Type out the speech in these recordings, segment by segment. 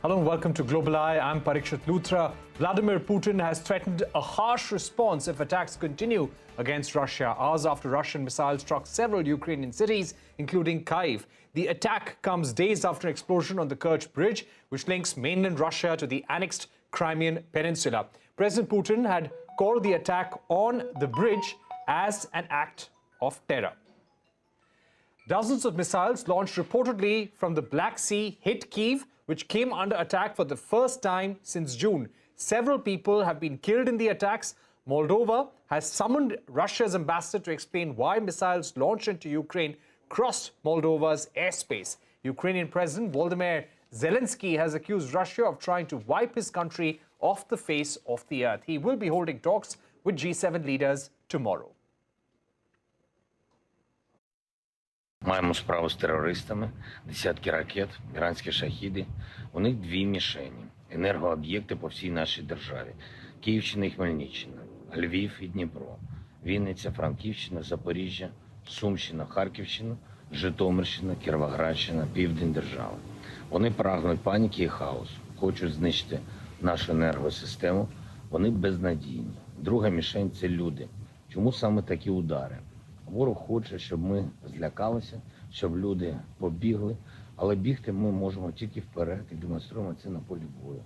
Hello and welcome to Global Eye. I'm Parikshit Luthra. Vladimir Putin has threatened a harsh response if attacks continue against Russia, hours after Russian missiles struck several Ukrainian cities, including Kyiv. The attack comes days after an explosion on the Kerch Bridge, which links mainland Russia to the annexed Crimean Peninsula. President Putin had called the attack on the bridge as an act of terror. Dozens of missiles launched reportedly from the Black Sea hit Kyiv, which came under attack for the first time since June. Several people have been killed in the attacks. Moldova has summoned Russia's ambassador to explain why missiles launched into Ukraine crossed Moldova's airspace. Ukrainian President Volodymyr Zelensky has accused Russia of trying to wipe his country off the face of the earth. He will be holding talks with G7 leaders tomorrow. Маємо справу з терористами, десятки ракет, іранські шахіди. У них дві мішені – енергооб'єкти по всій нашій державі. Київщина і Хмельниччина, Львів і Дніпро, Вінниця, Франківщина, Запоріжжя, Сумщина, Харківщина, Житомирщина, Кіровоградщина, Південь держави. Вони прагнуть паніки і хаосу, хочуть знищити нашу енергосистему. Вони безнадійні. Друга мішень – це люди. Чому саме такі удари? Ворог хоче, щоб ми злякалися, щоб люди побігли, але бігти ми можемо тільки вперед і демонструємо це на полі бою.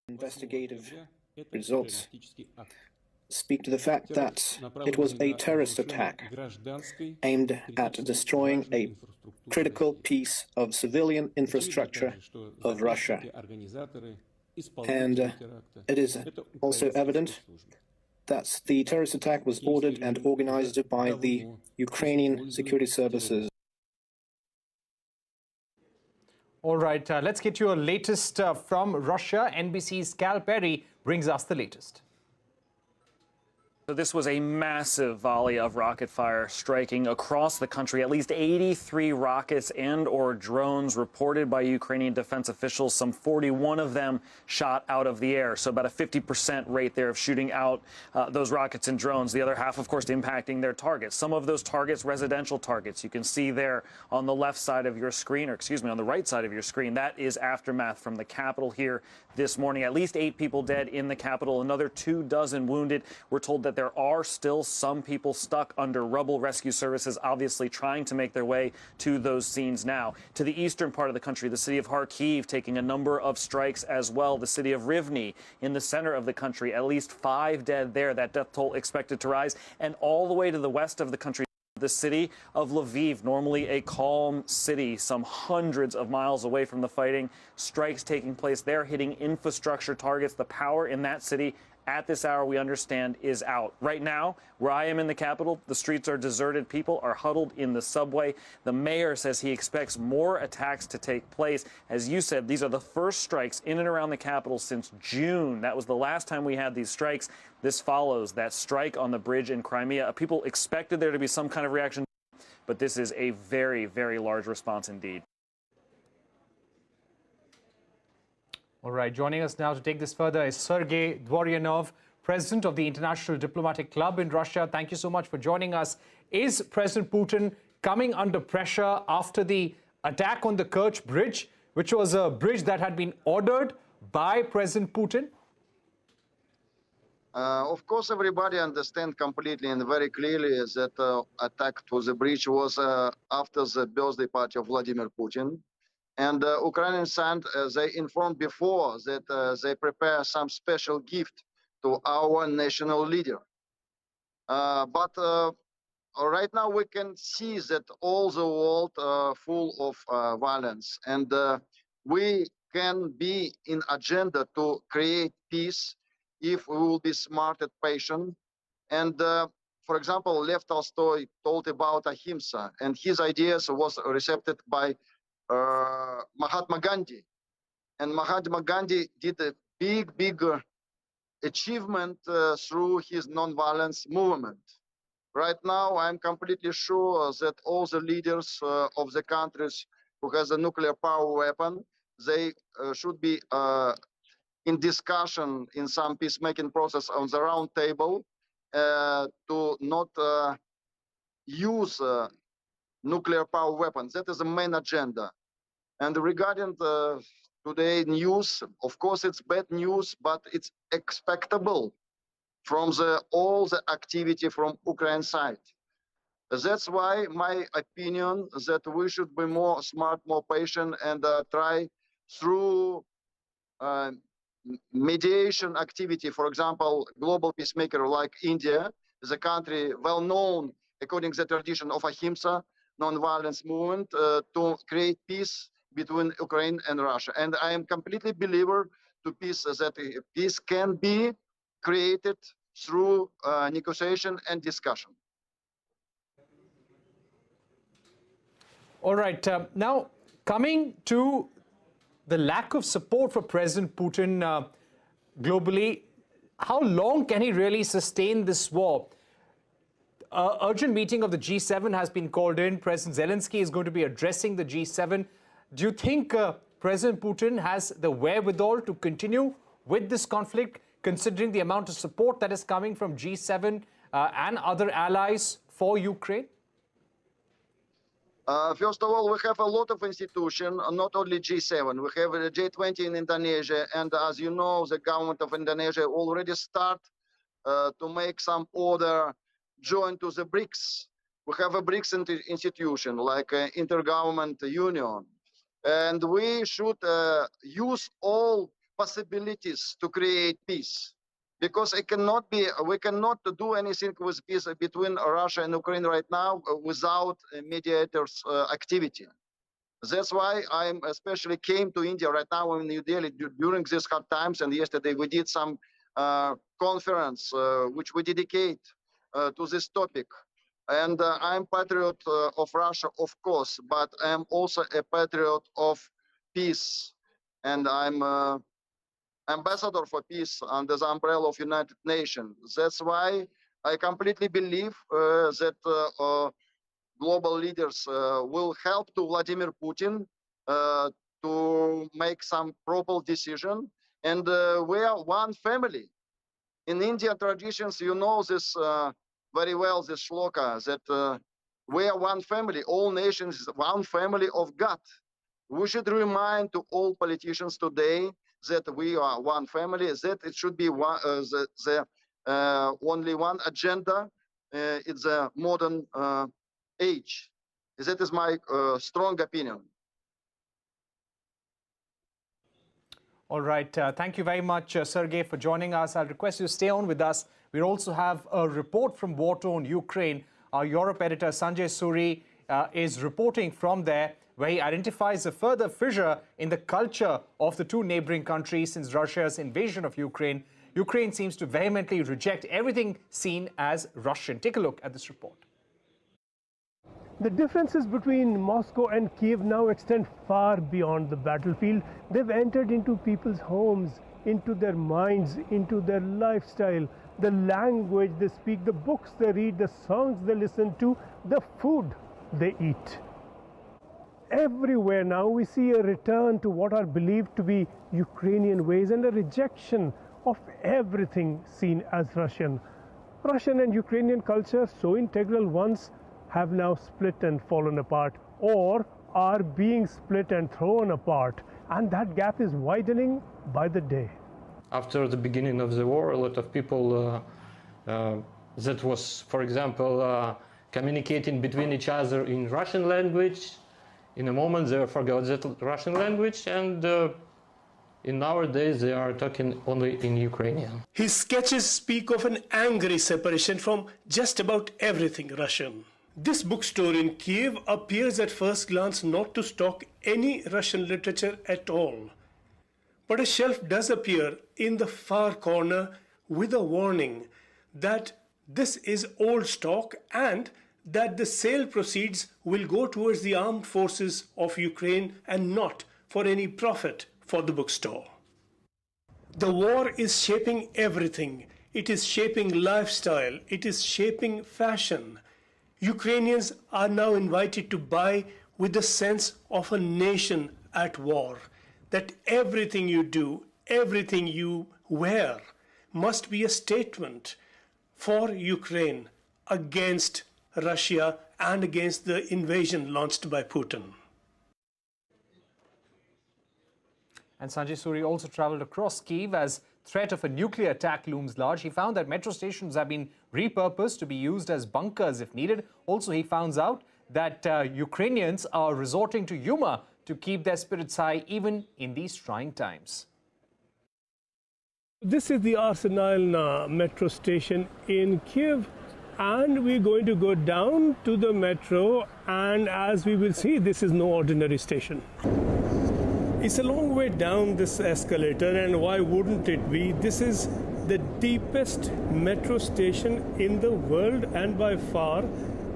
Investigative results speak to the fact that it was a terrorist attack aimed at destroying a critical piece of civilian infrastructure of Russia. And it is also evident that the terrorist attack was ordered and organized by the Ukrainian security services. All right, let's get your latest from Russia. NBC's Cal Perry brings us the latest. So this was a massive volley of rocket fire striking across the country. At least 83 rockets and or drones reported by Ukrainian defense officials, some 41 of them shot out of the air. So about a 50% rate there of shooting out those rockets and drones. The other half, of course, impacting their targets. Some of those targets, residential targets. You can see there on the left side of your screen, or excuse me, on the right side of your screen. That is aftermath from the Capitol here this morning. At least 8 people dead in the Capitol, another 24 wounded. We're told that there are still some people stuck under rubble. Rescue services obviously trying to make their way to those scenes now. To the eastern part of the country, the city of Kharkiv taking a number of strikes as well. The city of Rivne in the center of the country, at least 5 dead there. That death toll expected to rise. And all the way to the west of the country, the city of Lviv, normally a calm city, some hundreds of miles away from the fighting. Strikes taking place there, hitting infrastructure targets. The power in that city at this hour, we understand, is out. Right now, where I am in the capital, the streets are deserted. People are huddled in the subway. The mayor says he expects more attacks to take place. As you said, these are the first strikes in and around the capital since June. That was the last time we had these strikes. This follows that strike on the bridge in Crimea. People expected there to be some kind of reaction, but this is a very, very large response indeed. All right, joining us now to take this further is Sergey Dvoryanov, president of the International Diplomatic Club in Russia. Thank you so much for joining us. Is President Putin coming under pressure after the attack on the Kerch Bridge, which was a bridge that had been ordered by President Putin? Of course, everybody understands completely and very clearly that attack to the bridge was after the birthday party of Vladimir Putin. And Ukrainian side, they informed before that they prepare some special gift to our national leader. But right now we can see that all the world full of violence, and we can be in agenda to create peace if we will be smart and patient. And for example, Lev Tolstoy told about ahimsa, and his ideas was received by Mahatma Gandhi, and Mahatma Gandhi did a big achievement through his non-violence movement. Right now, I'm completely sure that all the leaders of the countries who has a nuclear power weapon, they should be in discussion in some peacemaking process on the round table to not use nuclear power weapons. That is the main agenda. And regarding to today news. Of course, it's bad news, but it's expectable from all the activity from Ukraine side. That's why my opinion that we should be more smart, more patient, and try through mediation activity. For example, global peacemaker like India is a country well known according to the tradition of Ahimsa, non-violence movement, to create peace between Ukraine and Russia. And I am completely believer to peace, that peace can be created through negotiation and discussion. All right. Now, coming to the lack of support for President Putin globally, how long can he really sustain this war? Urgent meeting of the G7 has been called in. President Zelensky is going to be addressing the G7. Do you think President Putin has the wherewithal to continue with this conflict, considering the amount of support that is coming from G7 and other allies for Ukraine? First of all, we have a lot of institutions, not only G7. We have the G20 in Indonesia, and as you know, the government of Indonesia already start to make some order join to the BRICS. We have a BRICS institution like Intergovernment Union, and we should use all possibilities to create peace. Because it cannot be, we cannot do anything with peace between Russia and Ukraine right now without mediators' activity. That's why I especially came to India right now in New Delhi during these hard times, and yesterday we did some conference which we dedicate to this topic. And I'm patriot of Russia, of course, but I'm also a patriot of peace, and I'm ambassador for peace under the umbrella of United Nations. That's why I completely believe that global leaders will help to Vladimir Putin to make some proper decision. And we are one family. In Indian traditions, you know this very well, this shloka, that we are one family, all nations, one family of God. We should remind to all politicians today that we are one family, that it should be one, only one agenda in the modern age. That is my strong opinion. All right. Thank you very much, Sergey, for joining us. I'll request you to stay on with us. We also have a report from war-torn Ukraine. Our Europe editor, Sanjay Suri, is reporting from there, where he identifies a further fissure in the culture of the two neighboring countries since Russia's invasion of Ukraine. Ukraine seems to vehemently reject everything seen as Russian. Take a look at this report. The differences between Moscow and Kiev now extend far beyond the battlefield. They've entered into people's homes, into their minds, into their lifestyle, the language they speak, the books they read, the songs they listen to, the food they eat. Everywhere now we see a return to what are believed to be Ukrainian ways and a rejection of everything seen as Russian. Russian and Ukrainian culture, so integral once, have now split and fallen apart, or are being split and thrown apart, and that gap is widening by the day. After the beginning of the war, a lot of people that was, for example, communicating between each other in Russian language. In a moment, they forgot that Russian language, and in nowadays they are talking only in Ukrainian. His sketches speak of an angry separation from just about everything Russian. This bookstore in Kiev appears at first glance not to stock any Russian literature at all. But a shelf does appear in the far corner with a warning that this is old stock and that the sale proceeds will go towards the armed forces of Ukraine and not for any profit for the bookstore. The war is shaping everything. It is shaping lifestyle. It is shaping fashion. Ukrainians are now invited to buy with the sense of a nation at war, that everything you do, everything you wear must be a statement for Ukraine against Russia and against the invasion launched by Putin. And Sanjay Suri also traveled across Kyiv as threat of a nuclear attack looms large. He found that metro stations have been repurposed to be used as bunkers if needed. Also, he finds out that Ukrainians are resorting to humor to keep their spirits high even in these trying times. This is the Arsenal metro station in Kyiv, and we're going to go down to the metro, and as we will see, this is no ordinary station. It's a long way down this escalator, and why wouldn't it be? This is the deepest metro station in the world, and by far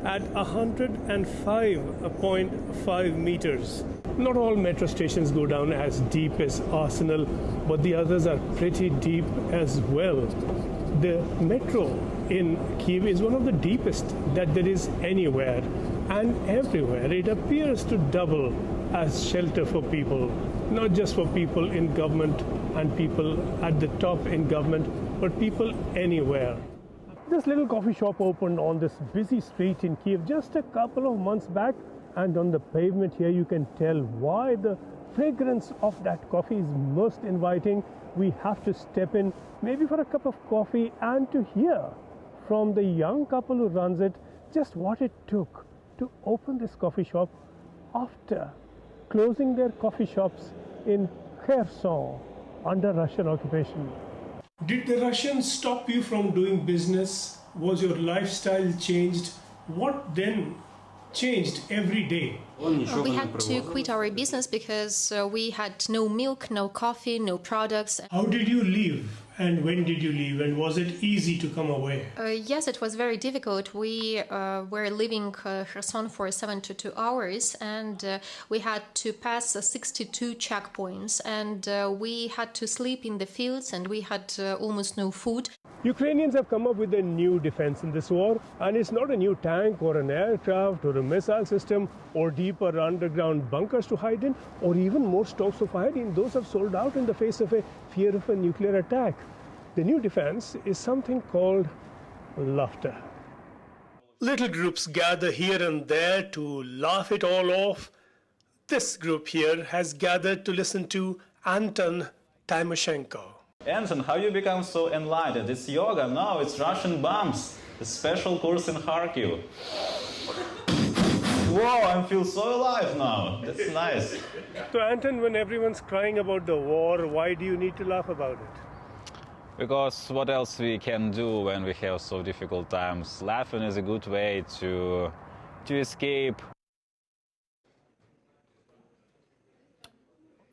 at 105.5 meters. Not all metro stations go down as deep as Arsenal, but the others are pretty deep as well. The metro in Kyiv is one of the deepest that there is anywhere, and everywhere it appears to double as shelter for people, not just for people in government and people at the top in government, but people anywhere. This little coffee shop opened on this busy street in Kyiv just a couple of months back, and on the pavement here you can tell why the fragrance of that coffee is most inviting. We have to step in maybe for a cup of coffee and to hear from the young couple who runs it just what it took to open this coffee shop after closing their coffee shops in Kherson under Russian occupation. Did the Russians stop you from doing business? Was your lifestyle changed? What then changed every day? We had to quit our business because we had no milk, no coffee, no products. How did you leave? And when did you leave? And was it easy to come away? Yes, it was very difficult. We were leaving Kherson for 72 hours, and we had to pass 62 checkpoints, and we had to sleep in the fields, and we had almost no food. Ukrainians have come up with a new defense in this war, and it's not a new tank or an aircraft or a missile system or deeper underground bunkers to hide in, or even more stocks of iodine. Those have sold out in the face of a fear of a nuclear attack. The new defense is something called laughter. Little groups gather here and there to laugh it all off. This group here has gathered to listen to Anton Timoshenko. Anton, how you become so enlightened? It's yoga, now it's Russian bombs. A special course in Kharkiv. Whoa, I feel so alive now. That's nice. So Anton, when everyone's crying about the war, why do you need to laugh about it? Because what else we can do when we have so difficult times? Laughing is a good way to escape.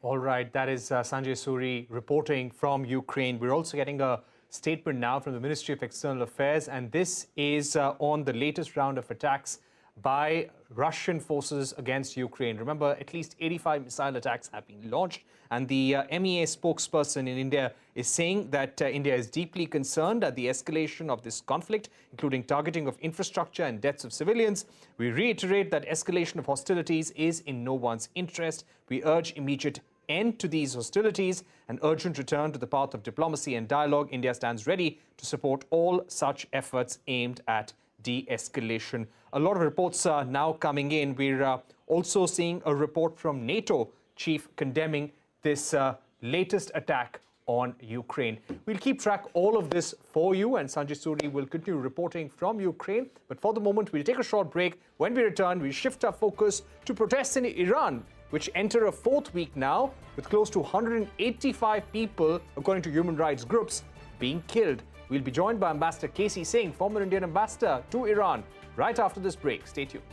All right, that is Sanjay Suri reporting from Ukraine. We're also getting a statement now from the Ministry of External Affairs, and this is on the latest round of attacks by Russian forces against Ukraine. Remember, at least 85 missile attacks have been launched, and the MEA spokesperson in India is saying that India is deeply concerned at the escalation of this conflict, including targeting of infrastructure and deaths of civilians. We reiterate that escalation of hostilities is in no one's interest. We urge immediate end to these hostilities, an urgent return to the path of diplomacy and dialogue. India stands ready to support all such efforts aimed at de-escalation. A lot of reports are now coming in. We're also seeing a report from NATO chief condemning this latest attack on Ukraine. We'll keep track all of this for you, and Sanjay Suri will continue reporting from Ukraine. But for the moment, we'll take a short break. When we return, we shift our focus to protests in Iran, which enter a fourth week now, with close to 185 people, according to human rights groups, being killed. We'll be joined by Ambassador Singh, former Indian ambassador to Iran, right after this break. Stay tuned.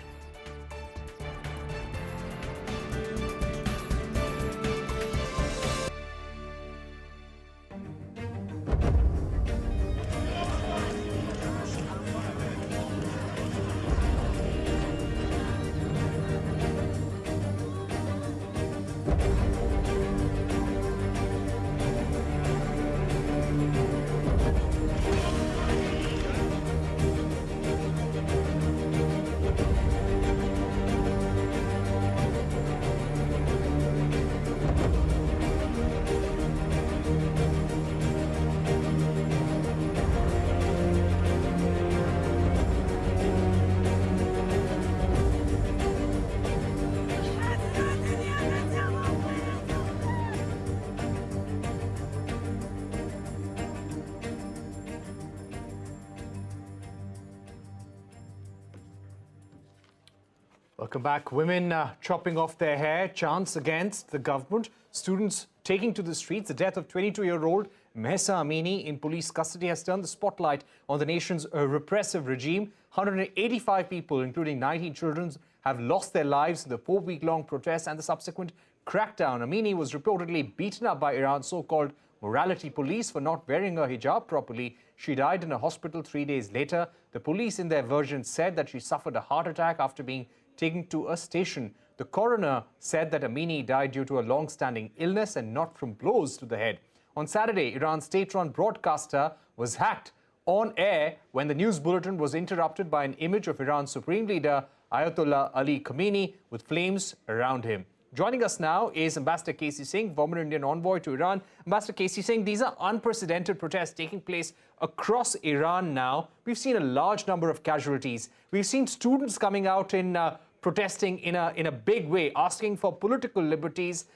Welcome back. Women chopping off their hair, chants against the government, students taking to the streets. The death of 22-year-old Mahsa Amini in police custody has turned the spotlight on the nation's repressive regime. 185 people, including 19 children, have lost their lives in the 4-week-long protest and the subsequent crackdown. Amini was reportedly beaten up by Iran's so-called morality police for not wearing her hijab properly. She died in a hospital 3 days later. The police, in their version, said that she suffered a heart attack after being taken to a station. The coroner said that Amini died due to a long-standing illness and not from blows to the head. On Saturday, Iran's state-run broadcaster was hacked on air when the news bulletin was interrupted by an image of Iran's supreme leader, Ayatollah Ali Khamenei, with flames around him. Joining us now is Ambassador K.C. Singh, former Indian envoy to Iran. Ambassador K.C. Singh, these are unprecedented protests taking place across Iran now. We've seen a large number of casualties. We've seen students coming out in protesting in a big way, asking for political liberties,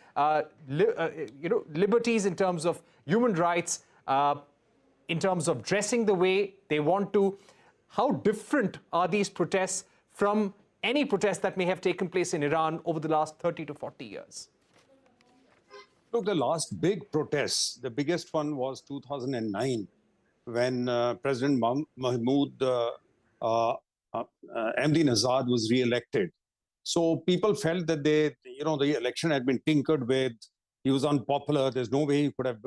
liberties in terms of human rights, in terms of dressing the way they want to. How different are these protests from any protests that may have taken place in Iran over the last 30 to 40 years? Look, the last big protests, the biggest one was 2009, when President Mahmoud Ahmadinejad was re-elected. So people felt that the election had been tinkered with. He was unpopular. There's no way he could have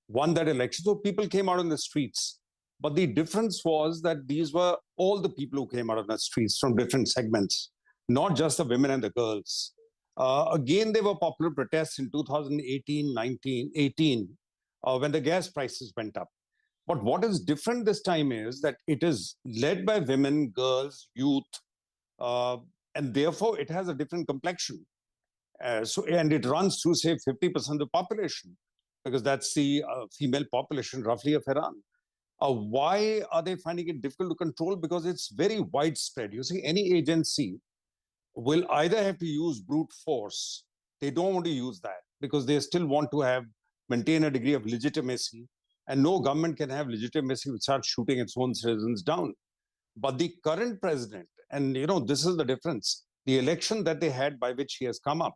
won that election. So people came out on the streets. But the difference was that these were all the people who came out on the streets from different segments, not just the women and the girls. Again, there were popular protests in 2018, 19, 18, when the gas prices went up. But what is different this time is that it is led by women, girls, youth, and therefore it has a different complexion. And it runs through, say, 50% of the population, because that's the female population roughly of Iran. Why are they finding it difficult to control? Because it's very widespread. You see, any agency will either have to use brute force. They don't want to use that because they still want to maintain a degree of legitimacy. And no government can have legitimacy without shooting its own citizens down. But the current president, and this is the difference, the election that they had by which he has come up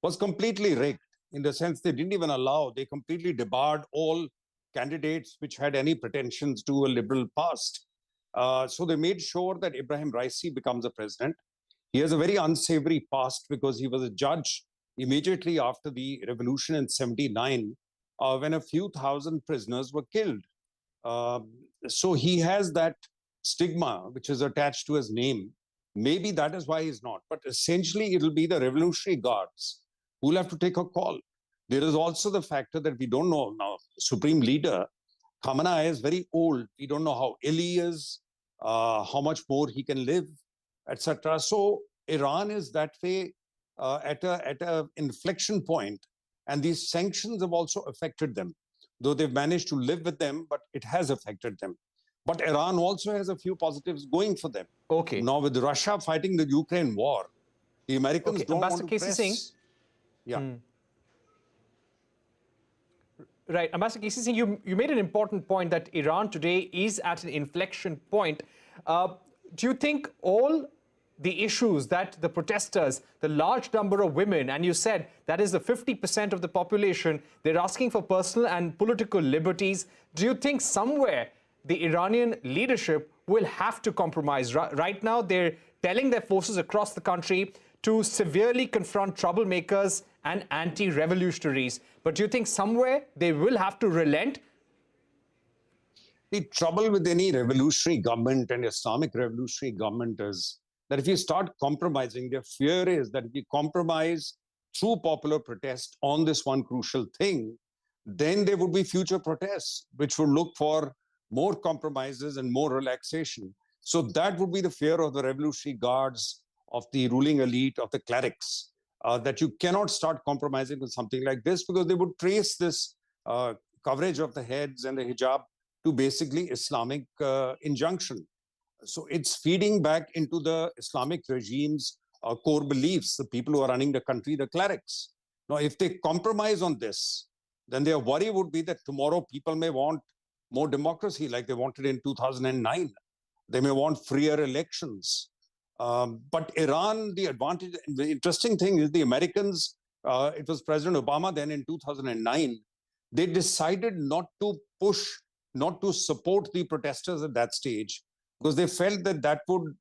was completely rigged, in the sense they didn't even allow, they completely debarred all candidates which had any pretensions to a liberal past. So they made sure that Ibrahim Raisi becomes a president. He has a very unsavory past because he was a judge immediately after the revolution in 79, when a few thousand prisoners were killed. So he has that stigma which is attached to his name. Maybe that is why he's not. But essentially, it'll be the Revolutionary Guards who will have to take a call. There is also the factor that we don't know now. Supreme Leader Khamenei is very old. We don't know how ill he is, how much more he can live, etc. So Iran is that way at a inflection point, and these sanctions have also affected them, though they've managed to live with them, but it has affected them. But Iran also has a few positives going for them. Okay. Now with Russia fighting the Ukraine war, the Americans don't want to press. Singh. Yeah. Right. Ambassador K.C. Singh, you made an important point that Iran today is at an inflection point. Do you think all the issues that the protesters, the large number of women, and you said that is the 50% of the population, they're asking for personal and political liberties. Do you think somewhere the Iranian leadership will have to compromise? Right now, they're telling their forces across the country to severely confront troublemakers and anti-revolutionaries. But do you think somewhere they will have to relent? The trouble with any revolutionary government and Islamic revolutionary government is that if you start compromising, their fear is that if you compromise through popular protest on this one crucial thing, then there would be future protests, which would look for more compromises and more relaxation. So that would be the fear of the Revolutionary Guards, of the ruling elite, of the clerics, that you cannot start compromising with something like this, because they would trace this coverage of the heads and the hijab to basically Islamic injunction. So it's feeding back into the Islamic regime's core beliefs, the people who are running the country, the clerics. Now, if they compromise on this, then their worry would be that tomorrow people may want more democracy like they wanted in 2009. They may want freer elections. But Iran, the advantage, the interesting thing is the Americans, it was President Obama then in 2009, they decided not to push, not to support the protesters at that stage, because they felt that that would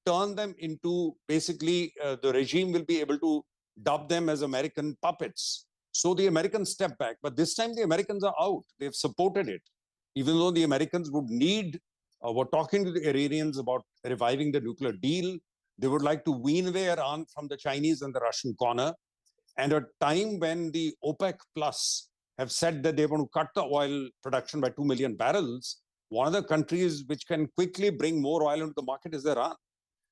turn them into basically the regime will be able to dub them as American puppets. So the Americans stepped back. But this time the Americans are out. They've supported it. Even though the Americans would need, were talking to the Iranians about reviving the nuclear deal. They would like to wean away Iran from the Chinese and the Russian corner. And at a time when the OPEC Plus have said that they want to cut the oil production by 2 million barrels, one of the countries which can quickly bring more oil into the market is Iran.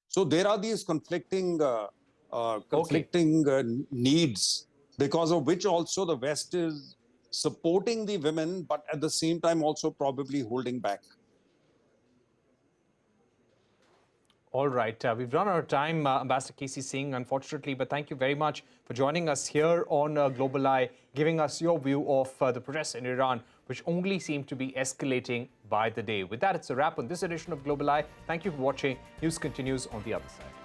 So there are these conflicting needs, because of which also the West is supporting the women, but at the same time also probably holding back. All right. We've run out of time, Ambassador K.C. Singh, unfortunately, but thank you very much for joining us here on Global Eye, giving us your view of the protests in Iran, which only seem to be escalating by the day. With that, it's a wrap on this edition of Global Eye. Thank you for watching. News continues on the other side.